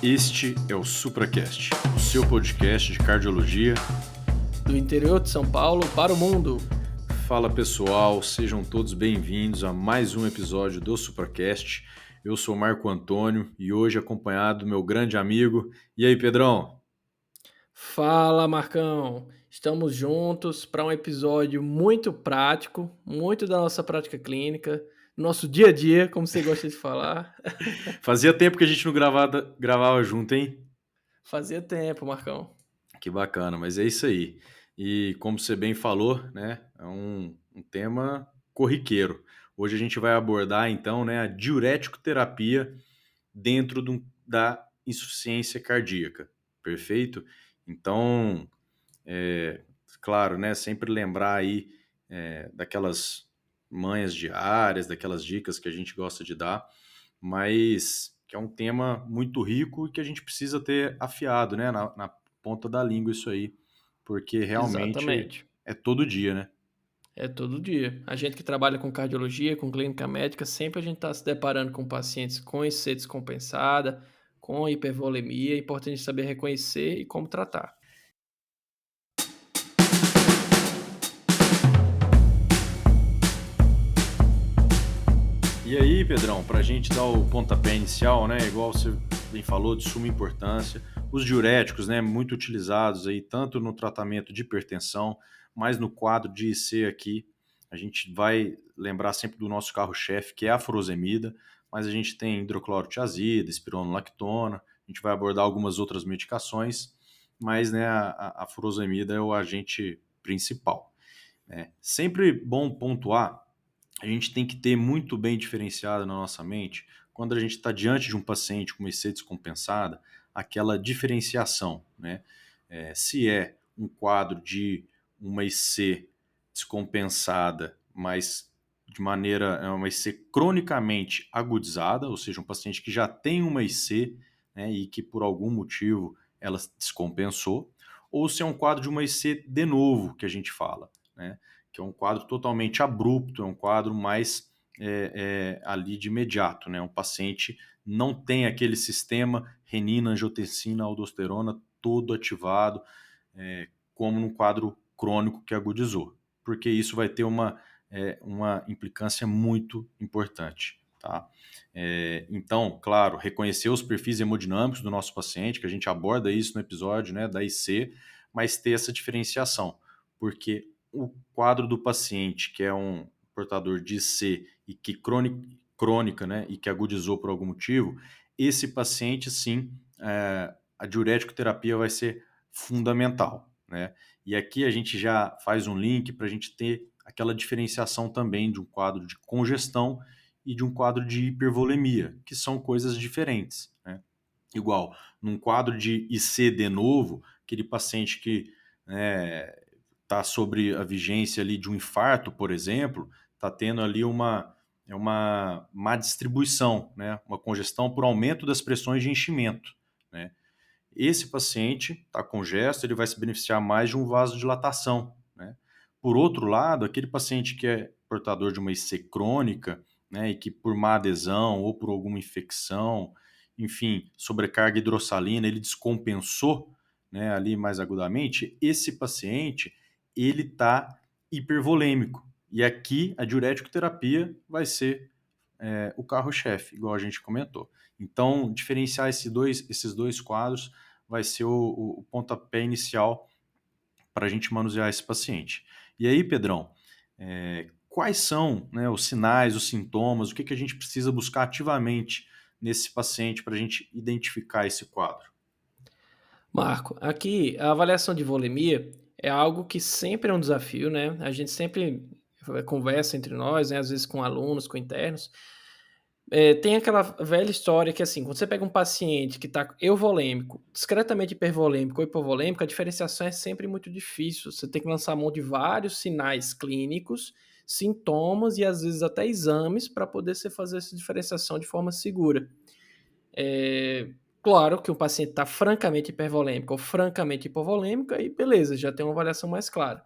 Este é o SupraCast, o seu podcast de cardiologia. Do interior de São Paulo para o mundo. Fala pessoal, sejam todos bem-vindos a mais um episódio do SupraCast. Eu sou Marco Antônio e hoje acompanhado do meu grande amigo. E aí, Pedrão? Fala, Marcão! Estamos juntos para um episódio muito prático, muito da nossa prática clínica, nosso dia a dia, como você gosta de falar. Fazia tempo que a gente não gravava junto, hein? Fazia tempo, Marcão. Que bacana, mas é isso aí. E como você bem falou, né, é um tema corriqueiro. Hoje a gente vai abordar, então, né, a diurético-terapia dentro da insuficiência cardíaca, perfeito? Então, claro, né, sempre lembrar aí daquelas manhas diárias, daquelas dicas que a gente gosta de dar, mas que é um tema muito rico e que a gente precisa ter afiado, né, na ponta da língua isso aí, porque realmente Exatamente. é todo dia, né? É todo dia. A gente que trabalha com cardiologia, com clínica médica, sempre a gente está se deparando com pacientes com IC descompensada, com hipervolemia. É importante saber reconhecer e como tratar. E aí, Pedrão, para a gente dar o pontapé inicial, né, igual você bem falou, de suma importância, os diuréticos, né, muito utilizados aí tanto no tratamento de hipertensão, mas no quadro de IC aqui, a gente vai lembrar sempre do nosso carro-chefe, que é a furosemida, mas a gente tem hidroclorotiazida, espironolactona, a gente vai abordar algumas outras medicações, mas né, a furosemida é o agente principal, né? Sempre bom pontuar, a gente tem que ter muito bem diferenciado na nossa mente, quando a gente está diante de um paciente com uma IC descompensada, aquela diferenciação, né? Se é um quadro de uma IC descompensada, mas de maneira, é uma IC cronicamente agudizada, ou seja, um paciente que já tem uma IC, né, e que por algum motivo ela descompensou, ou se é um quadro de uma IC de novo, que a gente fala, né? Que é um quadro totalmente abrupto, é um quadro mais ali de imediato, né? Um paciente não tem aquele sistema renina, angiotensina, aldosterona todo ativado, como num quadro crônico que agudizou, porque isso vai ter uma implicância muito importante, tá? Então, claro, reconhecer os perfis hemodinâmicos do nosso paciente, que a gente aborda isso no episódio, né, da IC, mas ter essa diferenciação, porque o quadro do paciente, que é um portador de IC e que crônica, né, e que agudizou por algum motivo, esse paciente, sim, a diurético terapia vai ser fundamental, né? E aqui a gente já faz um link para a gente ter aquela diferenciação também de um quadro de congestão e de um quadro de hipervolemia, que são coisas diferentes, né? Igual, num quadro de IC de novo, aquele paciente que está sobre a vigência ali de um infarto, por exemplo, está tendo ali uma má distribuição, né? Uma congestão por aumento das pressões de enchimento, né? Esse paciente está congesto, ele vai se beneficiar mais de um vasodilatação, né? Por outro lado, aquele paciente que é portador de uma IC crônica, né, e que por má adesão ou por alguma infecção, enfim, sobrecarga hidrossalina, ele descompensou, né, ali mais agudamente, esse paciente, ele está hipervolêmico. E aqui a diurético terapia vai ser o carro-chefe, igual a gente comentou. Então, diferenciar esses dois quadros vai ser o pontapé inicial para a gente manusear esse paciente. E aí, Pedrão, quais são, né, os sinais, os sintomas, o que a gente precisa buscar ativamente nesse paciente para a gente identificar esse quadro? Marco, aqui a avaliação de volemia é algo que sempre é um desafio, né? A gente sempre conversa entre nós, né? Às vezes com alunos, com internos. Tem aquela velha história que, assim, quando você pega um paciente que está euvolêmico, discretamente hipervolêmico ou hipovolêmico, a diferenciação é sempre muito difícil. Você tem que lançar mão de vários sinais clínicos, sintomas e às vezes até exames para poder você fazer essa diferenciação de forma segura. Claro que o paciente está francamente hipervolêmico ou francamente hipovolêmico, aí beleza, já tem uma avaliação mais clara.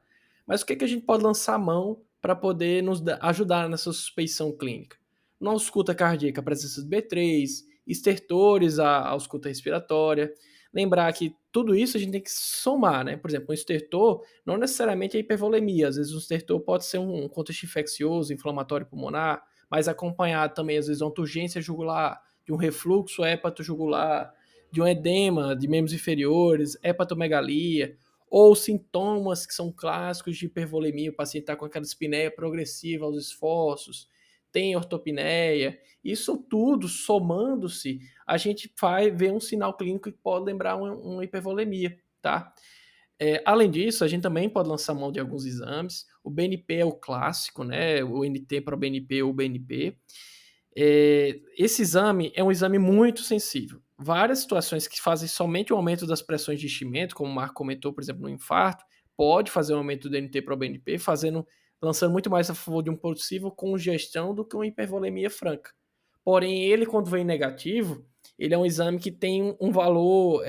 Mas o que a gente pode lançar a mão para poder nos ajudar nessa suspeição clínica? Não ausculta cardíaca, presença de B3, estertores à ausculta respiratória. Lembrar que tudo isso a gente tem que somar, né? Por exemplo, um estertor não necessariamente é hipervolemia, às vezes um estertor pode ser um contexto infeccioso, inflamatório pulmonar, mas acompanhado também, às vezes, de uma turgência jugular, de um refluxo hepatojugular, de um edema de membros inferiores, hepatomegalia, ou sintomas que são clássicos de hipervolemia, o paciente está com aquela espineia progressiva aos esforços, tem ortopneia, isso tudo somando-se, a gente vai ver um sinal clínico que pode lembrar uma hipervolemia, tá? Além disso, a gente também pode lançar mão de alguns exames. O BNP é o clássico, né? O NT para o BNP ou o BNP. Esse exame é um exame muito sensível. Várias situações que fazem somente o aumento das pressões de enchimento, como o Marco comentou, por exemplo, no infarto, pode fazer um aumento do NT para o BNP, lançando muito mais a favor de uma possível congestão do que uma hipervolemia franca. Porém, ele, quando vem negativo, ele é um exame que tem um valor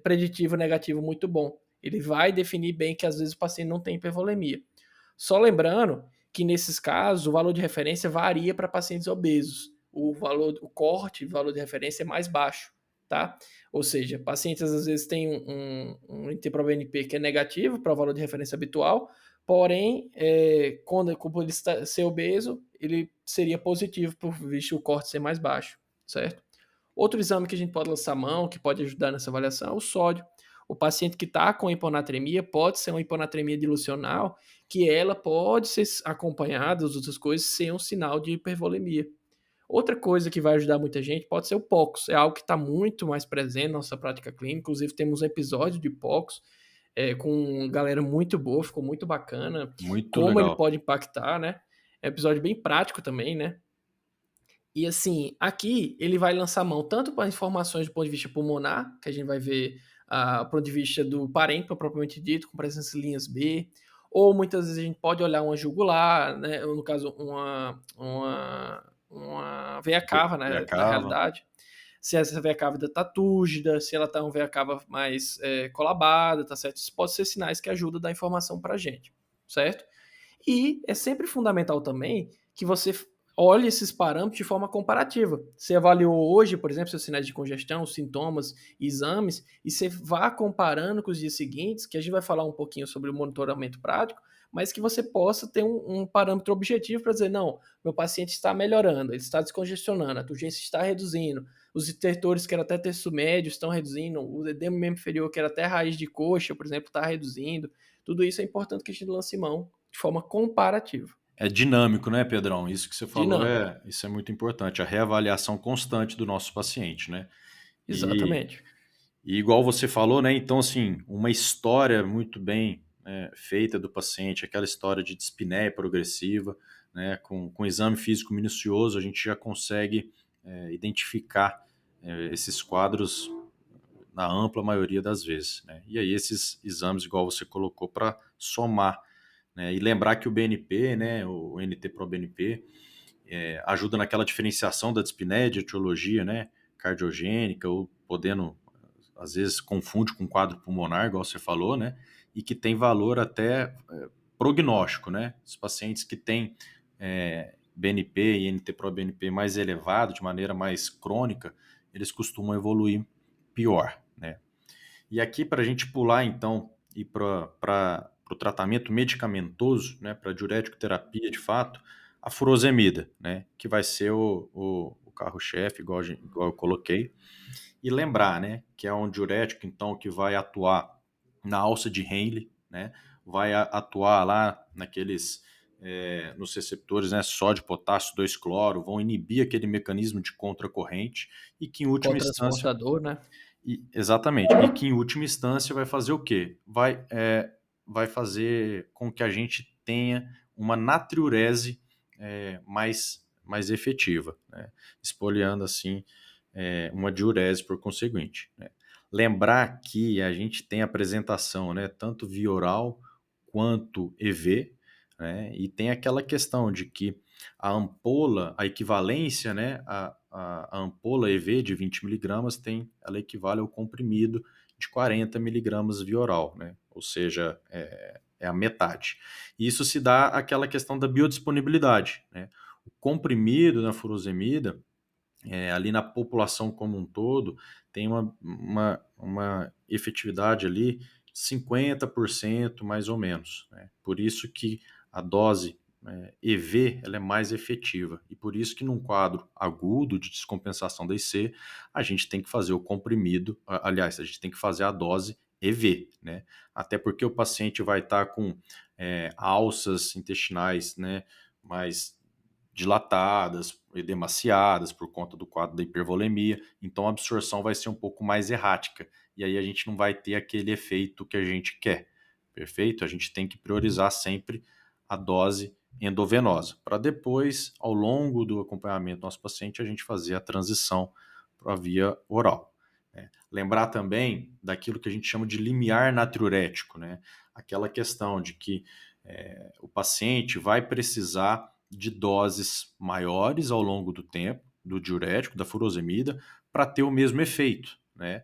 preditivo negativo muito bom. Ele vai definir bem que às vezes o paciente não tem hipervolemia. Só lembrando que nesses casos o valor de referência varia para pacientes obesos. O valor de referência é mais baixo, tá? Ou seja, pacientes às vezes têm um NT-proBNP que é negativo para o valor de referência habitual, porém, quando ele ser obeso, ele seria positivo por visto o corte ser mais baixo, certo? Outro exame que a gente pode lançar mão, que pode ajudar nessa avaliação, é o sódio. O paciente que está com hiponatremia pode ser uma hiponatremia dilucional, que ela pode ser acompanhada das outras coisas sem um sinal de hipervolemia. Outra coisa que vai ajudar muita gente pode ser o POX. É algo que está muito mais presente na nossa prática clínica. Inclusive, temos um episódio de POX com galera muito boa, ficou muito bacana. Muito Como ele legal. pode impactar, né? É um episódio bem prático também, né? E assim, aqui ele vai lançar mão tanto para informações do ponto de vista pulmonar, que a gente vai ver do ponto de vista do parênquima propriamente dito, com presença de linhas B, ou muitas vezes a gente pode olhar uma jugular, né, ou no caso uma veia cava, Veia né, na cava. realidade. Se essa veia cava está túrgida, se ela está uma veia cava mais colabada, tá certo? Isso pode ser sinais que ajudam a dar informação para a gente, certo? E é sempre fundamental também que você olhe esses parâmetros de forma comparativa. Você avaliou hoje, por exemplo, seus sinais de congestão, sintomas, exames, e você vá comparando com os dias seguintes, que a gente vai falar um pouquinho sobre o monitoramento prático, mas que você possa ter um parâmetro objetivo para dizer, não, meu paciente está melhorando, ele está descongestionando, a turgência está reduzindo, os estertores, que era até terço médio, estão reduzindo, o edema membro inferior, que era até raiz de coxa, por exemplo, está reduzindo. Tudo isso é importante que a gente lance mão de forma comparativa. É dinâmico, né, Pedrão? Isso que você falou Dinâmico. isso é muito importante, a reavaliação constante do nosso paciente, né? E, Exatamente. e igual você falou, né? Então, assim, uma história muito bem feita do paciente, aquela história de dispneia progressiva, né? Com exame físico minucioso, a gente já consegue identificar esses quadros na ampla maioria das vezes, né? E aí esses exames, igual você colocou, para somar, né? E lembrar que o BNP, né, o NT-proBNP, ajuda naquela diferenciação da dispneia de etiologia, né, cardiogênica, ou podendo, às vezes, confunde com quadro pulmonar, igual você falou, né, e que tem valor até prognóstico, né? Os pacientes que têm BNP e NT-proBNP mais elevado, de maneira mais crônica, eles costumam evoluir pior, né? E aqui, para a gente pular, então, e para o tratamento medicamentoso, né, para diurético terapia, de fato, a furosemida, né, que vai ser o carro-chefe, igual eu coloquei. E lembrar, né, que é um diurético, então, que vai atuar na alça de Henle, né, vai atuar lá nos receptores, né, sódio, potássio, 2-cloro, vão inibir aquele mecanismo de contracorrente e que, em última instância, Cotransportador, né? exatamente. E que, em última instância, vai fazer o quê? Vai fazer com que a gente tenha uma natriurese mais efetiva, né? Espoliando, assim, uma diurese por conseguinte, né? Lembrar que a gente tem apresentação, né, tanto via oral quanto EV, né? E tem aquela questão de que a ampola, a equivalência, né, a ampola EV de 20 miligramas ela equivale ao comprimido de 40 miligramas via oral, né? Ou seja, é a metade. E isso se dá aquela questão da biodisponibilidade, né? O comprimido na furosemida, ali na população como um todo, tem uma efetividade ali de 50% mais ou menos, né? Por isso que a dose EV ela é mais efetiva. E por isso que num quadro agudo de descompensação da IC, a gente tem que fazer o comprimido, aliás, a gente tem que fazer a dose EV, né? Até porque o paciente vai estar com alças intestinais, né, mais dilatadas, edemaciadas por conta do quadro da hipervolemia, então a absorção vai ser um pouco mais errática, e aí a gente não vai ter aquele efeito que a gente quer, perfeito? A gente tem que priorizar sempre a dose endovenosa, para depois, ao longo do acompanhamento do nosso paciente, a gente fazer a transição para a via oral, né? Lembrar também daquilo que a gente chama de limiar natriurético, né? Aquela questão de que o paciente vai precisar de doses maiores ao longo do tempo, do diurético, da furosemida, para ter o mesmo efeito, né,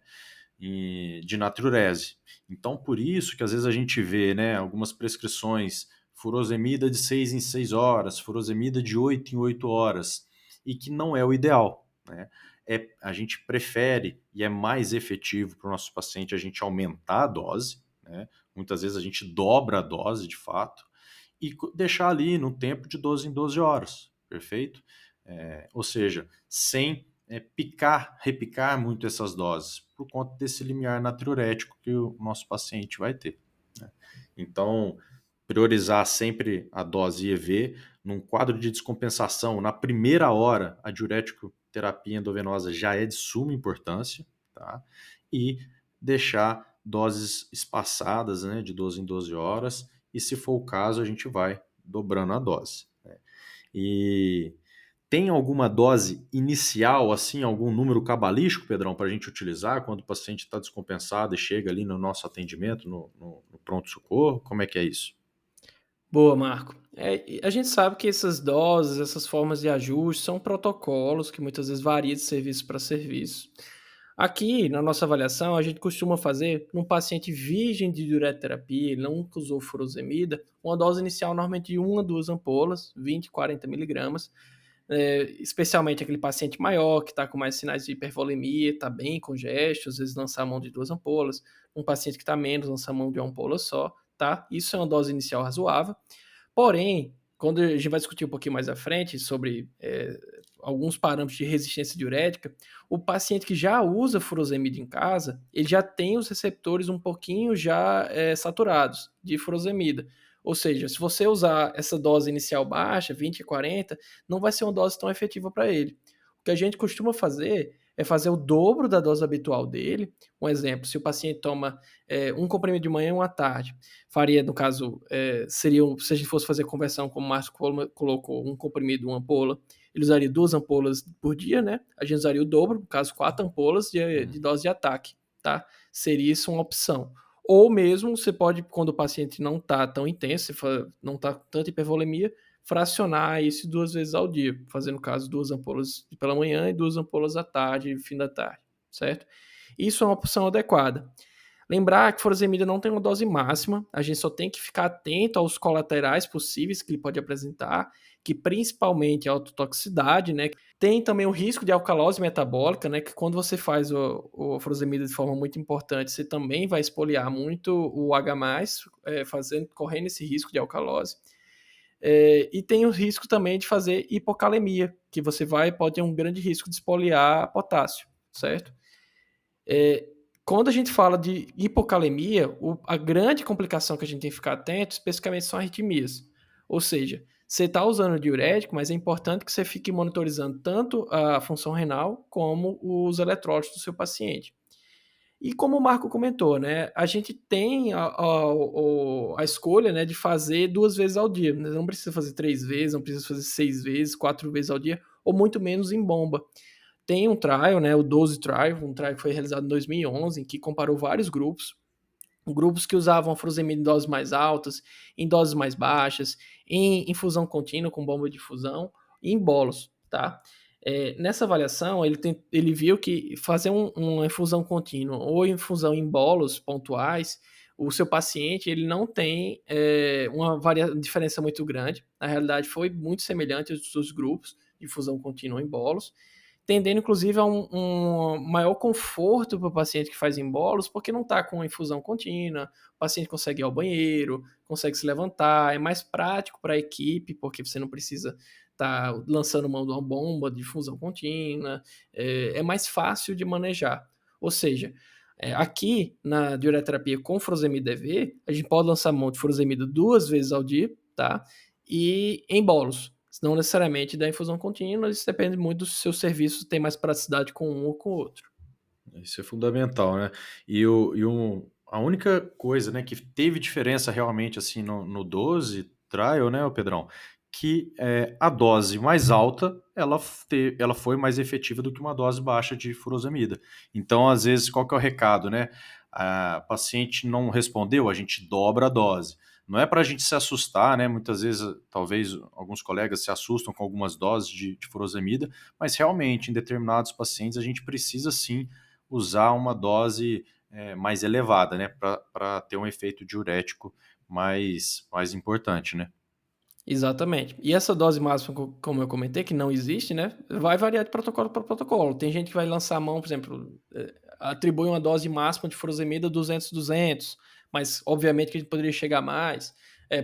de natriurese. Então, por isso que às vezes a gente vê, né, algumas prescrições, furosemida de 6 em 6 horas, furosemida de 8 em 8 horas, e que não é o ideal, né? A gente prefere e é mais efetivo para o nosso paciente a gente aumentar a dose, né? Muitas vezes a gente dobra a dose de fato, e deixar ali no tempo de 12 em 12 horas, perfeito? Ou seja, sem repicar muito essas doses, por conta desse limiar natriurético que o nosso paciente vai ter, né? Então, priorizar sempre a dose EV, num quadro de descompensação, na primeira hora, a diurético terapia endovenosa já é de suma importância, tá? E deixar doses espaçadas, né, de 12 em 12 horas, e se for o caso, a gente vai dobrando a dose, né? E tem alguma dose inicial, assim, algum número cabalístico, Pedrão, para a gente utilizar quando o paciente está descompensado e chega ali no nosso atendimento, no pronto-socorro? Como é que é isso? Boa, Marco. E a gente sabe que essas doses, essas formas de ajuste são protocolos que muitas vezes variam de serviço para serviço. Aqui, na nossa avaliação, a gente costuma fazer num paciente virgem de diureterapia, ele nunca usou furosemida, uma dose inicial normalmente de 1 a 2 ampolas, 20, 40 miligramas, especialmente aquele paciente maior, que está com mais sinais de hipervolemia, está bem com gestos, às vezes lançar a mão de 2 ampolas, um paciente que está menos, lançar a mão de uma ampola só, tá? Isso é uma dose inicial razoável. Porém, quando a gente vai discutir um pouquinho mais à frente sobre alguns parâmetros de resistência diurética, o paciente que já usa furosemida em casa, ele já tem os receptores um pouquinho já saturados de furosemida. Ou seja, se você usar essa dose inicial baixa, 20 a 40, não vai ser uma dose tão efetiva para ele. O que a gente costuma fazer é fazer o dobro da dose habitual dele. Um exemplo, se o paciente toma um comprimido de manhã e um à tarde, faria, no caso, seria, se a gente fosse fazer conversão, como o Márcio colocou, um comprimido, uma ampola, ele usaria 2 ampolas por dia, né? A gente usaria o dobro, no caso, 4 ampolas de dose de ataque, tá? Seria isso uma opção. Ou mesmo, você pode, quando o paciente não está tão intenso, não está com tanta hipervolemia, fracionar isso 2 vezes ao dia, fazendo, no caso, 2 ampolas pela manhã e 2 ampolas à tarde, fim da tarde, certo? Isso é uma opção adequada. Lembrar que furosemida não tem uma dose máxima, a gente só tem que ficar atento aos colaterais possíveis que ele pode apresentar, que principalmente a autotoxicidade, né? Tem também o risco de alcalose metabólica, né? Que quando você faz a furosemida de forma muito importante, você também vai espoliar muito o H+, correndo esse risco de alcalose. E tem o risco também de fazer hipocalemia, que você pode ter um grande risco de espoliar potássio, certo? Quando a gente fala de hipocalemia, a grande complicação que a gente tem que ficar atento, especificamente, são arritmias. Ou seja, você está usando o diurético, mas é importante que você fique monitorizando tanto a função renal como os eletrólitos do seu paciente. E como o Marco comentou, né, a gente tem a escolha, né, de fazer 2 vezes ao dia. Não precisa fazer 3 vezes, não precisa fazer 6 vezes, 4 vezes ao dia, ou muito menos em bomba. Tem um trial, né, o 12 Trial, um trial que foi realizado em 2011, em que comparou vários grupos que usavam a furosemida em doses mais altas, em doses mais baixas, em infusão contínua com bomba de infusão e em bolos, tá? Nessa avaliação, ele viu que fazer uma infusão contínua ou infusão em bolos pontuais, o seu paciente ele não tem uma diferença muito grande. Na realidade, foi muito semelhante aos grupos de infusão contínua em bolos. tendendo inclusive a um maior conforto para o paciente que faz embolos, porque não está com infusão contínua, o paciente consegue ir ao banheiro, consegue se levantar, é mais prático para a equipe, porque você não precisa estar lançando mão de uma bomba de infusão contínua, é mais fácil de manejar. Ou seja, aqui na diureterapia com furosemida EV, a gente pode lançar mão de furosemida 2 vezes ao dia, tá? E em bolos, não necessariamente da infusão contínua, isso depende muito do seu serviço, tem mais praticidade com um ou com o outro. Isso é fundamental, né? A única coisa, né, que teve diferença realmente assim no 12 trial, né, o Pedrão, que a dose mais alta ela foi mais efetiva do que uma dose baixa de furosemida. Então, às vezes, qual que é o recado, né? A paciente não respondeu, a gente dobra a dose. Não é para a gente se assustar, né? Muitas vezes, talvez alguns colegas se assustam com algumas doses de furosemida, mas realmente, em determinados pacientes, a gente precisa sim usar uma dose mais elevada, né? Para ter um efeito diurético mais importante, né? Exatamente. E essa dose máxima, como eu comentei, que não existe, né? Vai variar de protocolo para protocolo. Tem gente que vai lançar a mão, por exemplo, atribui uma dose máxima de furosemida 200, mas obviamente que a gente poderia chegar mais.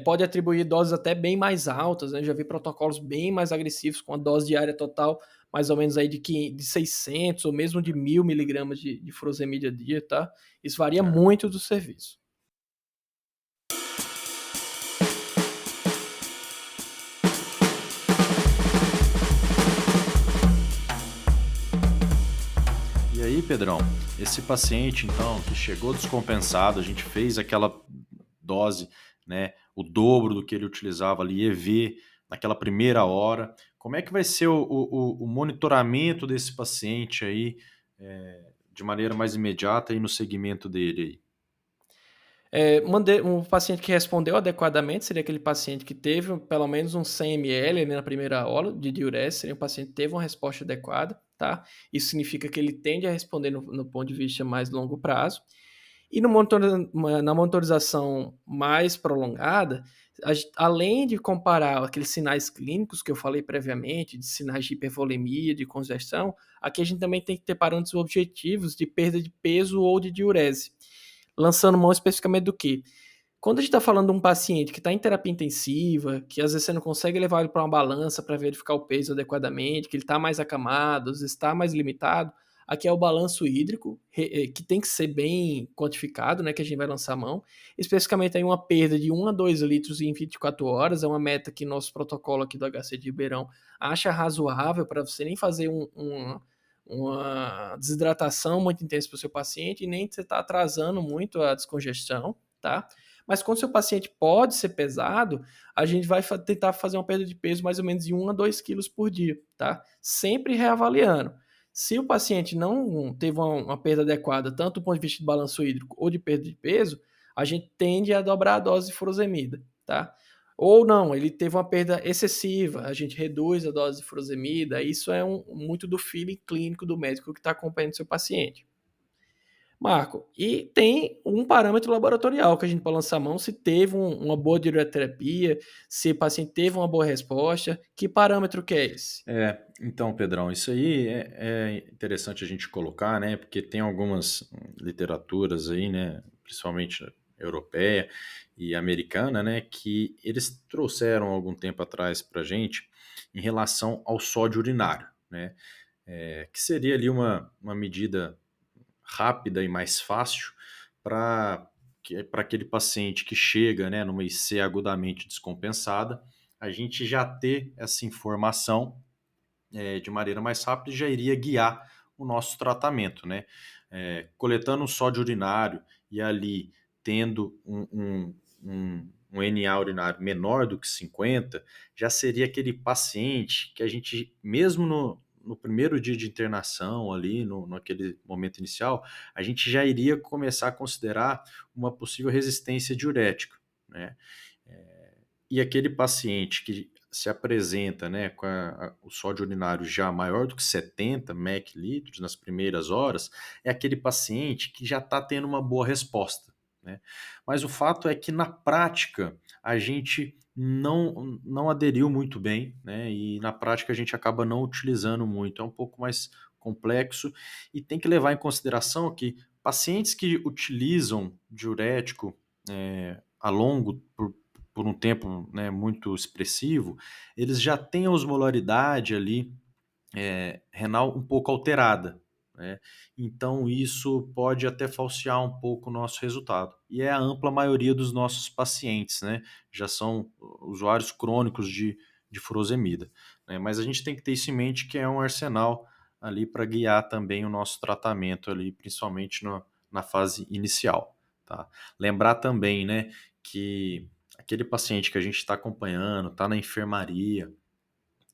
Pode atribuir doses até bem mais altas, né? Já vi protocolos bem mais agressivos, com a dose diária total mais ou menos aí de 600 ou mesmo de 1.000 miligramas de furosemida a dia, tá? Isso varia É. muito do serviço. E aí, Pedrão, esse paciente, então, que chegou descompensado, a gente fez aquela dose, né, o dobro do que ele utilizava ali, EV, naquela primeira hora. Como é que vai ser o monitoramento desse paciente aí, de maneira mais imediata e no segmento dele aí? Mandei um paciente que respondeu adequadamente, seria aquele paciente que teve pelo menos uns 100 ml ali na primeira aula de diurese, seria um paciente que teve uma resposta adequada, tá? Isso significa que ele tende a responder no ponto de vista mais longo prazo. E no na monitorização mais prolongada, além de comparar aqueles sinais clínicos que eu falei previamente, de sinais de hipervolemia, de congestão, aqui a gente também tem que ter parâmetros objetivos de perda de peso ou de diurese. Lançando mão especificamente do quê? Quando a gente está falando de um paciente que está em terapia intensiva, que às vezes você não consegue levar ele para uma balança para verificar o peso adequadamente, que ele está mais acamado, às vezes está mais limitado, aqui é o balanço hídrico, que tem que ser bem quantificado, né, que a gente vai lançar a mão. Especificamente aí uma perda de 1 a 2 litros em 24 horas, é uma meta que nosso protocolo aqui do HC de Ribeirão acha razoável para você nem fazer uma desidratação muito intensa para o seu paciente e nem você está atrasando muito a descongestão, tá? Mas quando seu paciente pode ser pesado, a gente vai tentar fazer uma perda de peso mais ou menos de 1 a 2 quilos por dia, tá? Sempre reavaliando. Se o paciente não teve uma perda adequada, tanto do ponto de vista de balanço hídrico ou de perda de peso, a gente tende a dobrar a dose de furosemida, tá? Ou não, ele teve uma perda excessiva, a gente reduz a dose de furosemida, isso é muito do feeling clínico do médico que está acompanhando seu paciente. Marco, e tem um parâmetro laboratorial que a gente pode lançar a mão se teve uma boa diureterapia, se o paciente teve uma boa resposta, que parâmetro que é esse? Então, Pedrão, isso aí é interessante a gente colocar, né? Porque tem algumas literaturas aí, né? Principalmente europeia e americana, né? Que eles trouxeram algum tempo atrás para gente em relação ao sódio urinário, né? Que seria ali uma medida rápida e mais fácil para aquele paciente que chega, né, numa IC agudamente descompensada, a gente já ter essa informação de maneira mais rápida e já iria guiar o nosso tratamento, né? Coletando um sódio urinário e ali tendo um NA urinário menor do que 50, já seria aquele paciente que a gente, mesmo no primeiro dia de internação ali, naquele momento inicial, a gente já iria começar a considerar uma possível resistência diurética, né? E aquele paciente que se apresenta, né, com o sódio urinário já maior do que 70 ml nas primeiras horas, é aquele paciente que já está tendo uma boa resposta, né? Mas o fato é que na prática a gente não aderiu muito bem, né, e na prática a gente acaba não utilizando muito, é um pouco mais complexo e tem que levar em consideração que pacientes que utilizam diurético, a longo por um tempo, né, muito expressivo, eles já têm a osmolaridade ali renal um pouco alterada, né? Então isso pode até falsear um pouco o nosso resultado. E é a ampla maioria dos nossos pacientes, né? Já são usuários crônicos de furosemida, né? Mas a gente tem que ter isso em mente que é um arsenal ali para guiar também o nosso tratamento ali, principalmente na fase inicial, tá? Lembrar também, né, que aquele paciente que a gente está acompanhando, está na enfermaria,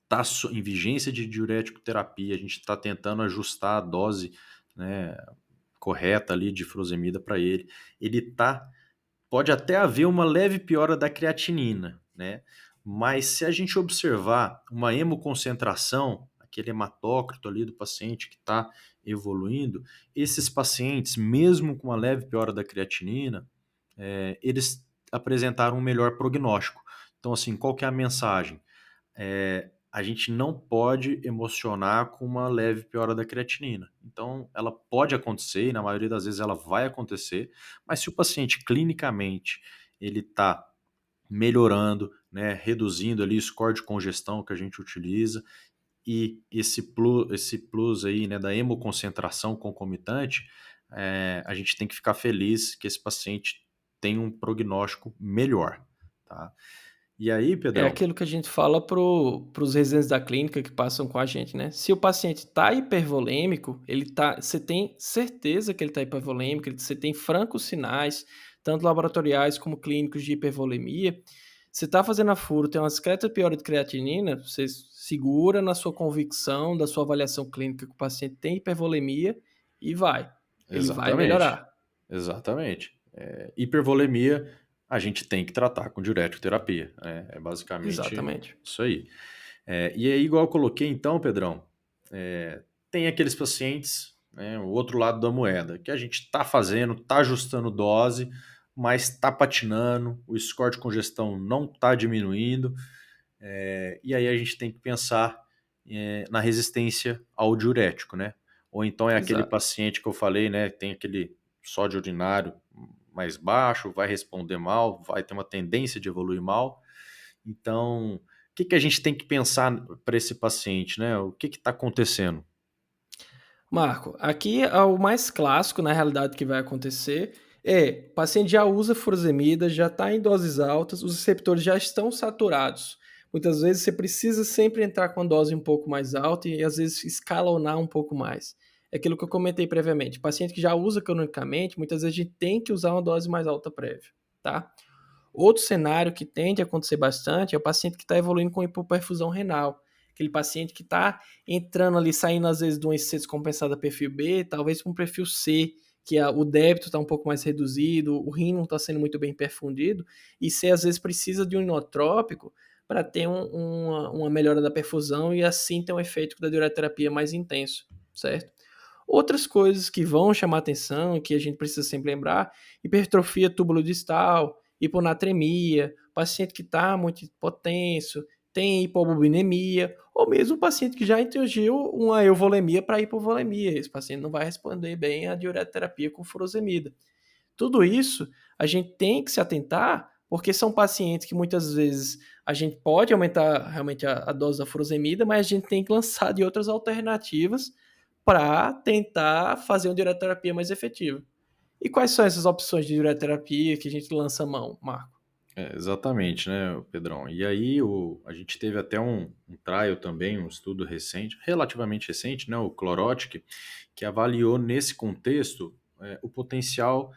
está em vigência de diurético terapia, a gente está tentando ajustar a dose, né, correta ali de furosemida para ele. Ele tá, pode até haver uma leve piora da creatinina, né? Mas se a gente observar uma hemoconcentração, aquele hematócrito ali do paciente que está evoluindo, esses pacientes, mesmo com uma leve piora da creatinina, eles apresentaram um melhor prognóstico. Então, assim, qual que é a mensagem? A gente não pode emocionar com uma leve piora da creatinina. Então, ela pode acontecer, e na maioria das vezes ela vai acontecer, mas se o paciente clinicamente ele está melhorando, né, reduzindo ali o score de congestão que a gente utiliza, e esse plus aí, né, da hemoconcentração concomitante, a gente tem que ficar feliz que esse paciente tem um prognóstico melhor, tá? E aí, É Pedrão, aquilo que a gente fala para os residentes da clínica que passam com a gente, né. Se o paciente está hipervolêmico, você tem certeza que ele está hipervolêmico, você tem francos sinais, tanto laboratoriais como clínicos de hipervolemia. Você está fazendo a furo, tem uma discreta piora de creatinina, você segura na sua convicção da sua avaliação clínica que o paciente tem hipervolemia e ele vai exatamente. melhorar. Exatamente. Hipervolemia a gente tem que tratar com diurético terapia. É basicamente Exatamente. isso aí. E aí, igual eu coloquei então, Pedrão, tem aqueles pacientes, né, o outro lado da moeda, que a gente está fazendo, está ajustando dose, mas está patinando, o score de congestão não está diminuindo, e aí a gente tem que pensar na resistência ao diurético, né? Ou então é aquele Exato. paciente que eu falei, né? Tem aquele sódio urinário mais baixo, vai responder mal, vai ter uma tendência de evoluir mal. Então, o que que a gente tem que pensar para esse paciente, né? O que está acontecendo? Marco, aqui é o mais clássico, na realidade, que vai acontecer o paciente já usa furosemida, já está em doses altas, os receptores já estão saturados. Muitas vezes você precisa sempre entrar com a dose um pouco mais alta e às vezes escalonar um pouco mais. É aquilo que eu comentei previamente. Paciente que já usa cronicamente, muitas vezes a gente tem que usar uma dose mais alta prévia, tá? Outro cenário que tende a acontecer bastante é o paciente que está evoluindo com hipoperfusão renal. Aquele paciente que está entrando ali, saindo às vezes de uma IC descompensada perfil B, talvez para um perfil C, que o débito está um pouco mais reduzido, o rim não está sendo muito bem perfundido, e C às vezes precisa de um inotrópico para ter uma melhora da perfusão e assim ter um efeito da diureterapia mais intenso, certo? Outras coisas que vão chamar atenção, que a gente precisa sempre lembrar, hipertrofia túbulo-distal, hiponatremia, paciente que está muito hipotenso, tem hipobuminemia, ou mesmo um paciente que já atingiu uma euvolemia para hipovolemia. Esse paciente não vai responder bem à diureterapia com furosemida. Tudo isso a gente tem que se atentar, porque são pacientes que muitas vezes a gente pode aumentar realmente a dose da furosemida, mas a gente tem que lançar de outras alternativas para tentar fazer uma diureterapia mais efetiva. E quais são essas opções de diureterapia que a gente lança a mão, Marco? Exatamente, né, Pedrão? E aí a gente teve até um trial também, um estudo recente, relativamente recente, né, o Clorotic, que avaliou nesse contexto o potencial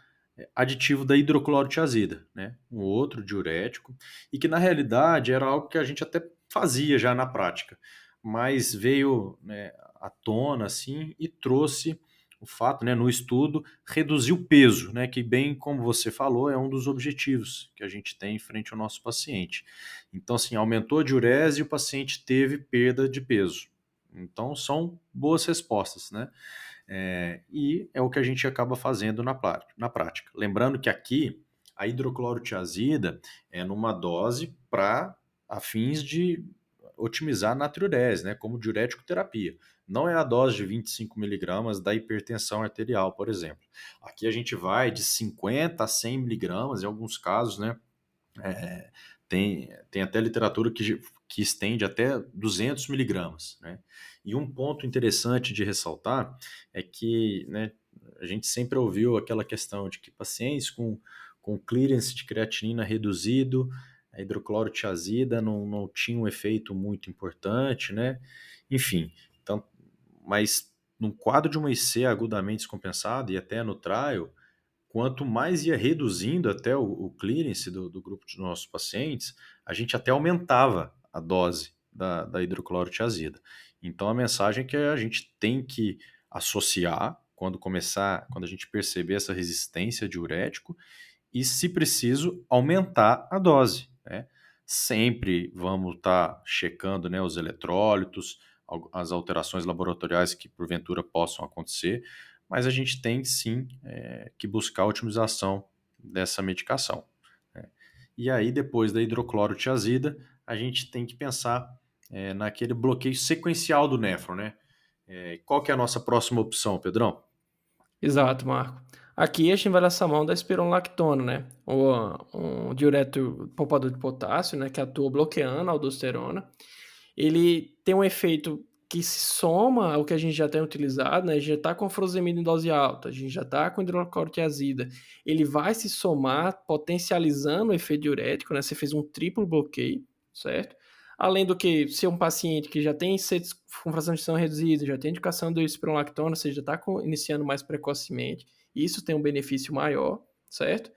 aditivo da hidroclorotiazida, né, um outro diurético, e que na realidade era algo que a gente até fazia já na prática, mas veio, né, à tona assim e trouxe o fato, né, no estudo, reduzir o peso, né, que bem como você falou, é um dos objetivos que a gente tem em frente ao nosso paciente. Então, assim, aumentou a diurese e o paciente teve perda de peso. Então, são boas respostas, né? E é o que a gente acaba fazendo na prática. Lembrando que aqui a hidroclorotiazida é numa dose para a fins de otimizar a natriurese, né, como diurético terapia. Não é a dose de 25 miligramas da hipertensão arterial, por exemplo. Aqui a gente vai de 50 a 100 miligramas, em alguns casos, né, tem até literatura que estende até 200 miligramas, né? E um ponto interessante de ressaltar é que, né, a gente sempre ouviu aquela questão de que pacientes com clearance de creatinina reduzido, a hidroclorotiazida não tinha um efeito muito importante, né? Enfim, então, mas no quadro de uma IC agudamente descompensada e até no trial, quanto mais ia reduzindo até o clearance do grupo de nossos pacientes, a gente até aumentava a dose da hidroclorotiazida. Então a mensagem é que a gente tem que associar quando a gente perceber essa resistência diurético e, se preciso, aumentar a dose, né? Sempre vamos estar checando, né, os eletrólitos, as alterações laboratoriais que porventura possam acontecer, mas a gente tem sim que buscar a otimização dessa medicação, né? E aí, depois da hidroclorotiazida, a gente tem que pensar naquele bloqueio sequencial do néfron, né? Qual que é a nossa próxima opção, Pedrão? Exato, Marco. Aqui a gente vai lançar mão da espironolactona, né? Um diurético poupador de potássio, né? Que atua bloqueando a aldosterona. Ele tem um efeito que se soma ao que a gente já tem utilizado, né? A gente já está com furosemida em dose alta, a gente já está com hidroclorotiazida. Ele vai se somar, potencializando o efeito diurético, né? Você fez um triplo bloqueio, certo? Além do que, se é um paciente que já tem sede com fração de sangue reduzida, já tem indicação do espironolactona, você já está iniciando mais precocemente, isso tem um benefício maior, certo?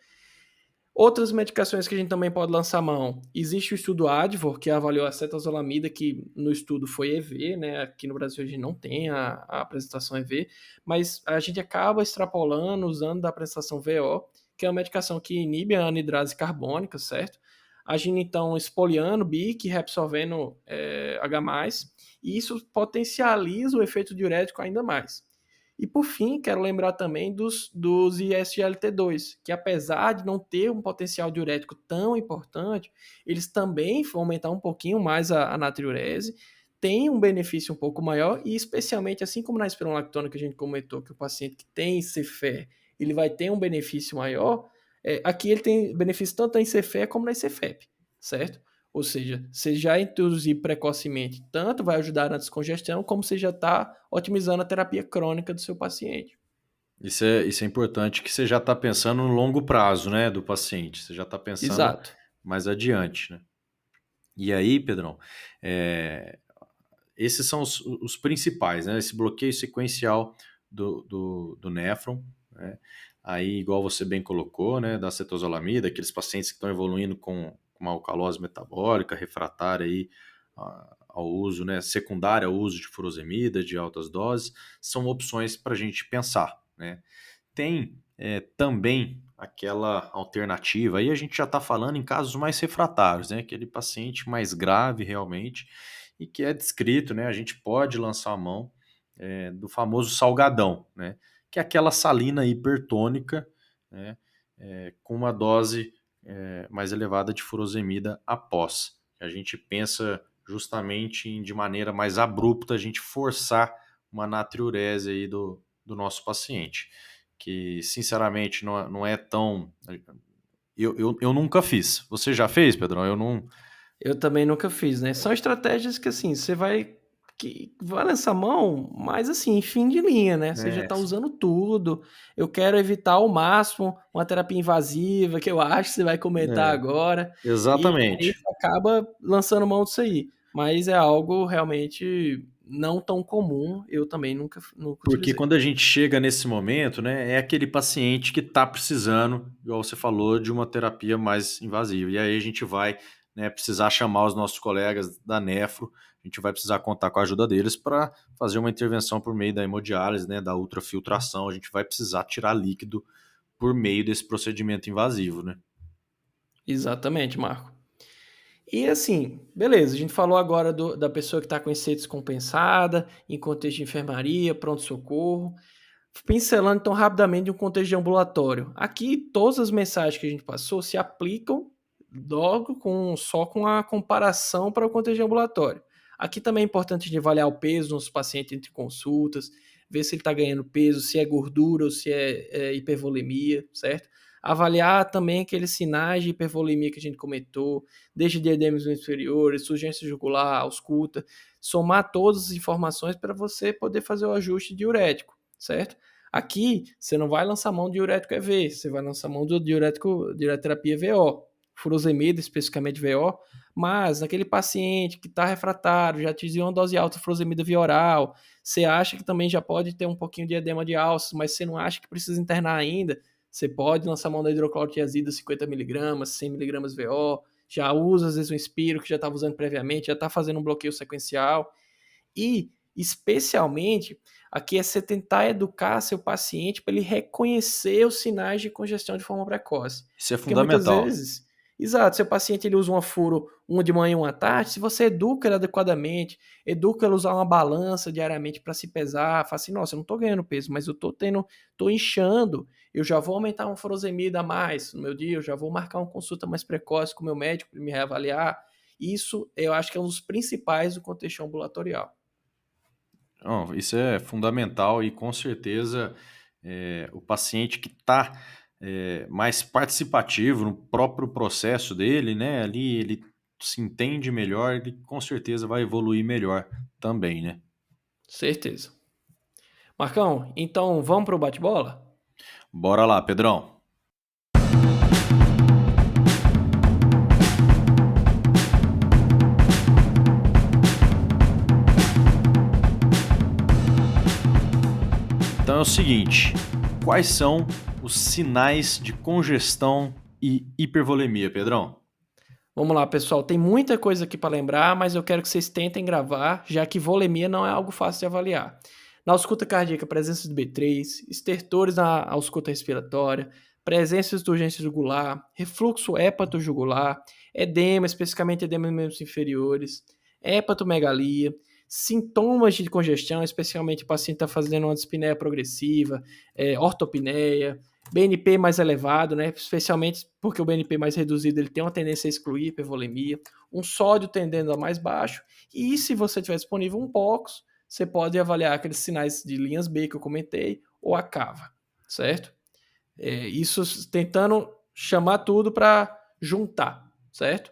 Outras medicações que a gente também pode lançar mão. Existe o estudo Advor, que avaliou a cetazolamida, que no estudo foi EV, né? Aqui no Brasil a gente não tem a apresentação EV, mas a gente acaba extrapolando, usando da apresentação VO, que é uma medicação que inibe a anidrase carbônica, certo? Agindo então espoliando BIC, reabsorvendo H+, e isso potencializa o efeito diurético ainda mais. E por fim, quero lembrar também dos ISGLT2, que apesar de não ter um potencial diurético tão importante, eles também vão aumentar um pouquinho mais a natriurese, tem um benefício um pouco maior e especialmente, assim como na espironolactona que a gente comentou, que o paciente que tem ICFé, ele vai ter um benefício maior, aqui ele tem benefício tanto na ICFé como na ICFEP, certo? Ou seja, você já introduzir precocemente, tanto vai ajudar na descongestão, como você já está otimizando a terapia crônica do seu paciente. Isso é importante, que você já está pensando no longo prazo, né, do paciente. Você já está pensando Exato. mais adiante, né? E aí, Pedrão, esses são os principais, né? Esse bloqueio sequencial do néfron, né? Aí, igual você bem colocou, né, da cetozolamida, aqueles pacientes que estão evoluindo com uma alcalose metabólica refratária aí ao uso, né, secundária ao uso de furosemida de altas doses, são opções para a gente pensar, né? Tem também aquela alternativa, aí a gente já está falando em casos mais refratários, né? Aquele paciente mais grave realmente e que é descrito, né? A gente pode lançar a mão do famoso salgadão, né? Que é aquela salina hipertônica, né? Com uma dose mais elevada de furosemida após. A gente pensa justamente em, de maneira mais abrupta, a gente forçar uma natriurese aí do nosso paciente, que sinceramente não é tão... Eu nunca fiz. Você já fez, Pedrão? Eu não... Eu também nunca fiz, né? São estratégias que, assim, você vai lançar mão, mas assim, fim de linha, né? Você já tá usando tudo. Eu quero evitar ao máximo uma terapia invasiva, que eu acho que você vai comentar agora. E aí Exatamente. você acaba lançando mão disso aí. Mas é algo realmente não tão comum. Eu também nunca Porque utilizei. quando a gente chega nesse momento, né, é aquele paciente que está precisando, igual você falou, de uma terapia mais invasiva. E aí a gente vai, né, precisar chamar os nossos colegas da nefro, a gente vai precisar contar com a ajuda deles para fazer uma intervenção por meio da hemodiálise, né, da ultrafiltração. A gente vai precisar tirar líquido por meio desse procedimento invasivo, né? Exatamente, Marco. E assim, beleza, a gente falou agora da pessoa que está com IC descompensada, em contexto de enfermaria, pronto-socorro. Pincelando então rapidamente de um contexto de ambulatório. Aqui, todas as mensagens que a gente passou se aplicam logo só com a comparação para o contexto ambulatório. Aqui também é importante a gente avaliar o peso nos pacientes entre consultas, ver se ele está ganhando peso, se é gordura ou se é hipervolemia, certo? Avaliar também aqueles sinais de hipervolemia que a gente comentou, desde diedemas inferiores, surgência jugular, ausculta, somar todas as informações para você poder fazer o ajuste diurético, certo? Aqui, você não vai lançar mão de diurético EV, você vai lançar mão do diureterapia VO, furosemida, especificamente VO, mas naquele paciente que está refratário, já atingiu uma dose alta de furosemida via oral, você acha que também já pode ter um pouquinho de edema de alças, mas você não acha que precisa internar ainda, você pode lançar mão da hidroclorotiazida 50mg, 100mg VO, já usa às vezes um Inspiro que já estava usando previamente, já está fazendo um bloqueio sequencial. E, especialmente, aqui é você tentar educar seu paciente para ele reconhecer os sinais de congestão de forma precoce. Isso é Porque muitas fundamental. vezes, exato, seu paciente ele usa uma furo uma de manhã e uma à tarde, se você educa ele adequadamente, educa ele a usar uma balança diariamente para se pesar, fala assim, nossa, eu não estou ganhando peso, mas eu estou inchando, eu já vou aumentar uma furosemida a mais no meu dia, eu já vou marcar uma consulta mais precoce com o meu médico para me reavaliar. Isso eu acho que é um dos principais do contexto ambulatorial. Não, isso é fundamental e com certeza o paciente que está mais participativo no próprio processo dele, né? Ali ele se entende melhor, ele com certeza vai evoluir melhor também, né? Certeza. Marcão, então vamos para o bate-bola? Bora lá, Pedrão. Então é o seguinte, quais são os sinais de congestão e hipervolemia, Pedrão? Vamos lá, pessoal. Tem muita coisa aqui para lembrar, mas eu quero que vocês tentem gravar, já que volemia não é algo fácil de avaliar. Na ausculta cardíaca, presença de B3, estertores na ausculta respiratória, presença de urgência jugular, refluxo hepatojugular, edema, especificamente edema em membros inferiores, hepatomegalia, sintomas de congestão, especialmente o paciente está fazendo uma dispneia progressiva, ortopneia, BNP mais elevado, né? Especialmente porque o BNP mais reduzido ele tem uma tendência a excluir hipervolemia, um sódio tendendo a mais baixo, e se você tiver disponível um POX, você pode avaliar aqueles sinais de linhas B que eu comentei, ou a cava, certo? Isso tentando chamar tudo para juntar, certo?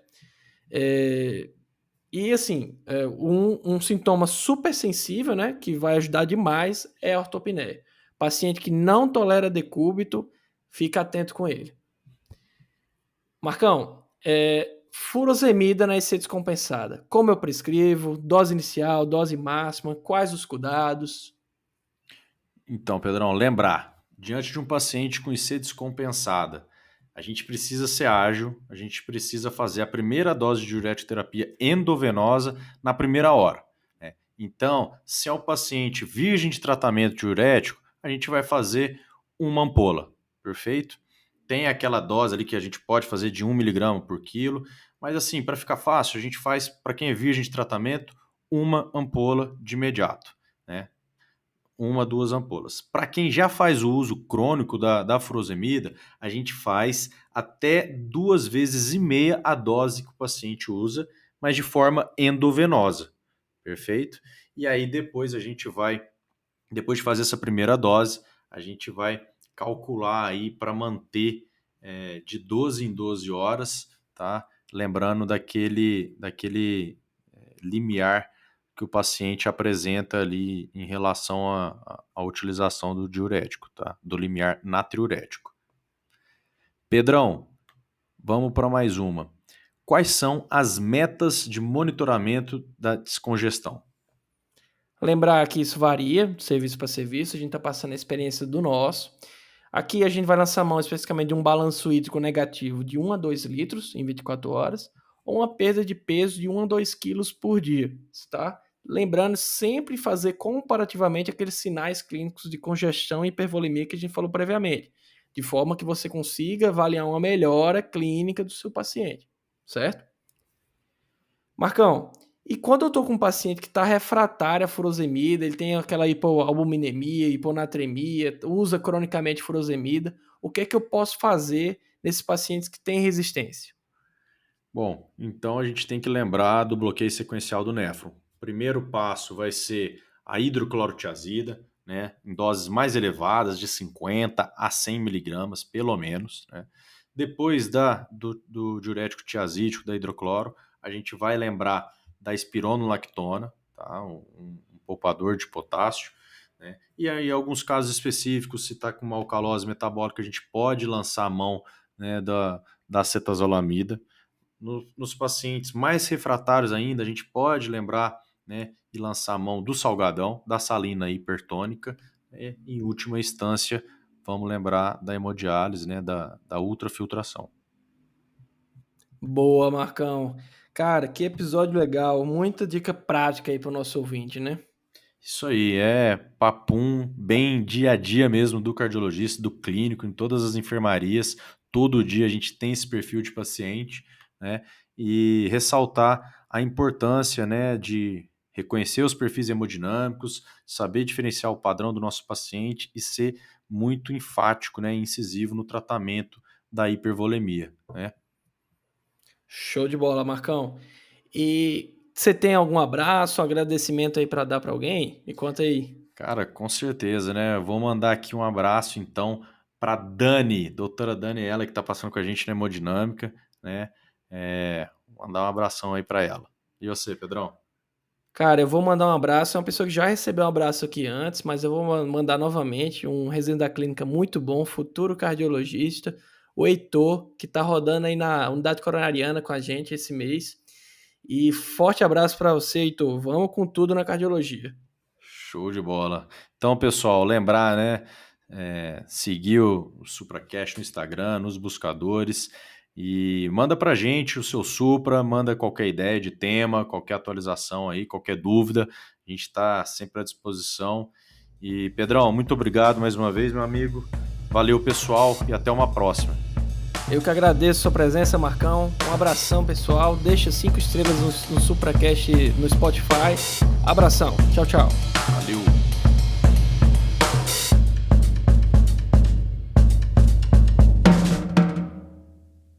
E assim, um sintoma super sensível, né, que vai ajudar demais é a ortopneia. Paciente que não tolera decúbito, fica atento com ele. Marcão, furosemida na IC descompensada. Como eu prescrevo? Dose inicial, dose máxima? Quais os cuidados? Então, Pedrão, lembrar, diante de um paciente com IC descompensada, a gente precisa ser ágil, a gente precisa fazer a primeira dose de diuretoterapia endovenosa na primeira hora. Né? Então, se é um paciente virgem de tratamento diurético, a gente vai fazer uma ampola, perfeito? Tem aquela dose ali que a gente pode fazer de 1 mg por quilo, mas assim, para ficar fácil, a gente faz, para quem é virgem de tratamento, uma ampola de imediato, né? 1, 2 ampolas. Para quem já faz o uso crônico da furosemida, a gente faz até 2,5 vezes a dose que o paciente usa, mas de forma endovenosa, perfeito? E aí depois depois de fazer essa primeira dose, a gente vai calcular aí para manter de 12 em 12 horas, tá? Lembrando daquele limiar que o paciente apresenta ali em relação à utilização do diurético, tá? Do limiar natriurético. Pedrão, vamos para mais uma. Quais são as metas de monitoramento da descongestão? Lembrar que isso varia de serviço para serviço, a gente está passando a experiência do nosso. Aqui a gente vai lançar mão especificamente de um balanço hídrico negativo de 1 a 2 litros em 24 horas, ou uma perda de peso de 1 a 2 quilos por dia, tá? Lembrando sempre fazer comparativamente aqueles sinais clínicos de congestão e hipervolemia que a gente falou previamente, de forma que você consiga avaliar uma melhora clínica do seu paciente, certo? Marcão, e quando eu tô com um paciente que está refratário à furosemida, ele tem aquela hipoalbuminemia, hiponatremia, usa cronicamente furosemida, o que é que eu posso fazer nesses pacientes que têm resistência? Bom, então a gente tem que lembrar do bloqueio sequencial do néfron. O primeiro passo vai ser a hidroclorotiazida, né, em doses mais elevadas, de 50 a 100 miligramas, pelo menos, né. Depois do diurético tiazídico, da hidrocloro, a gente vai lembrar da espironolactona, tá, um poupador de potássio, né. E aí, em alguns casos específicos, se está com uma alcalose metabólica, a gente pode lançar a mão, né, da acetazolamida. Nos pacientes mais refratários ainda, a gente pode lembrar, né, e lançar a mão do salgadão, da salina hipertônica, e, em última instância, vamos lembrar da hemodiálise, né, da ultrafiltração. Boa, Marcão. Cara, que episódio legal. Muita dica prática aí para o nosso ouvinte, né? Isso aí, é papum, bem dia a dia mesmo do cardiologista, do clínico, em todas as enfermarias. Todo dia a gente tem esse perfil de paciente, né? E ressaltar a importância, né, de reconhecer os perfis hemodinâmicos, saber diferenciar o padrão do nosso paciente e ser muito enfático, né, e incisivo no tratamento da hipervolemia, né? Show de bola, Marcão. E você tem algum abraço, um agradecimento aí para dar para alguém? Me conta aí. Cara, com certeza, né? Vou mandar aqui um abraço, então, para Dani, doutora Dani, ela que está passando com a gente na hemodinâmica, né? Mandar um abração aí para ela. E você, Pedrão? Cara, eu vou mandar um abraço. É uma pessoa que já recebeu um abraço aqui antes, mas eu vou mandar novamente um residente da clínica muito bom, futuro cardiologista, o Heitor, que está rodando aí na unidade coronariana com a gente esse mês. E forte abraço para você, Heitor. Vamos com tudo na cardiologia. Show de bola. Então, pessoal, lembrar, né? Seguir o SupraCast no Instagram, nos buscadores e manda pra gente o seu Supra, manda qualquer ideia de tema, qualquer atualização aí, qualquer dúvida, a gente está sempre à disposição. E Pedrão, muito obrigado mais uma vez, meu amigo. Valeu, pessoal, e até uma próxima. Eu que agradeço a sua presença, Marcão. Um abração, pessoal. Deixa 5 estrelas no SupraCast no Spotify. Abração. Tchau, tchau. Valeu.